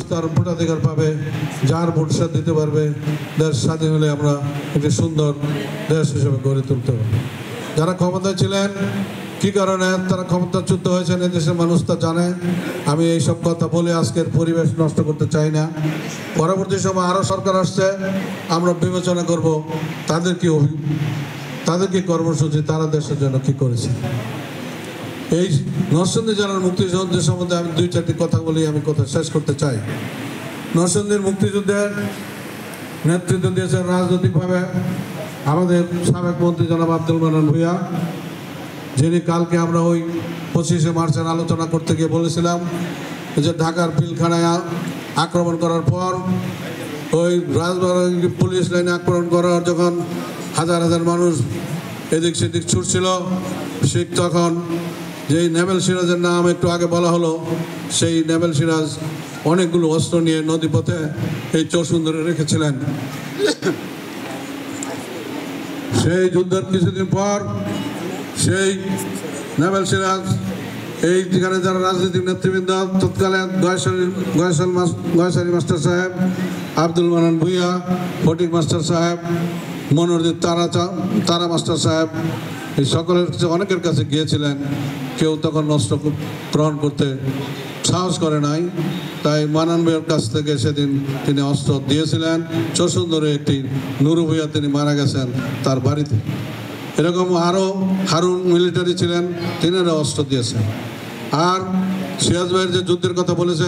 তার ভোটাধিকার পাবে, যার ভোট সে দিতে পারবে। দেশ স্বাধীন হলে আমরা একটি সুন্দর দেশ হিসেবে গড়ে তুলতে হবে। যারা ক্ষমতায় ছিলেন, কি কারণে তারা ক্ষমতাচ্যুত হয়েছেন এই দেশের মানুষ তা জানে। আমি এই সব কথা বলে আজকের পরিবেশ নষ্ট করতে চাই না। পরবর্তী সময় আরও সরকার আসছে, আমরা বিবেচনা করব তাদের কি কর্মসূচি, তারা দেশের জন্য কি করেছে। এই নরসিংদী জেলার মুক্তিযুদ্ধের সম্বন্ধে আমি দুই চারটি কথা বলি, আমি কথা শেষ করতে চাই। নরসিংদীর মুক্তিযুদ্ধের নেতৃত্ব দিয়েছেন রাজনৈতিকভাবে আমাদের সাবেক মন্ত্রী জনাব আব্দুল মান্নান ভূঁইয়া, যিনি কালকে আমরা ওই 25শে মার্চের আলোচনা করতে গিয়ে বলেছিলাম যে ঢাকার পিলখানায় আক্রমণ করার পর ওই রাজবাড়ী পুলিশ লাইনে আক্রমণ করার যখন হাজার হাজার মানুষ এদিক সেদিক ছুটছিল, ঠিক তখন যেই নেভেল সিরাজের নাম একটু আগে বলা হলো, সেই নেভেল সিরাজ অনেকগুলো অস্ত্র নিয়ে নদীপথে এই চরসুন্দরে রেখেছিলেন। সেই যুদ্ধের কিছুদিন পর সেই নেভেল সিরাজ এই যেখানে যারা রাজনৈতিক নেতৃবৃন্দ তৎকালে গয়েশালী মাস্টার সাহেব, আব্দুল মান্নান ভূঁইয়া, ফটিক মাস্টার সাহেব, মনোরজিৎ তারা মাস্টার সাহেব, এই সকলের অনেকের কাছে গিয়েছিলেন। কেউ তখন অস্ত্র গ্রহণ করতে সাহস করে নাই, তাই মান্নান ভূঁইয়ার কাছ থেকে সেদিন তিনি অস্ত্র দিয়েছিলেন। চরসুন্দরে একটি নুরু ভূঁইয়া তিনি মারা গেছেন তার বাড়িতে। এরকম আরও হারুন মিলিটারি ছিলেন, তিনারা অস্ত্র দিয়েছেন। আর সিরাজ ভাইয়ের যে যুদ্ধের কথা বলেছে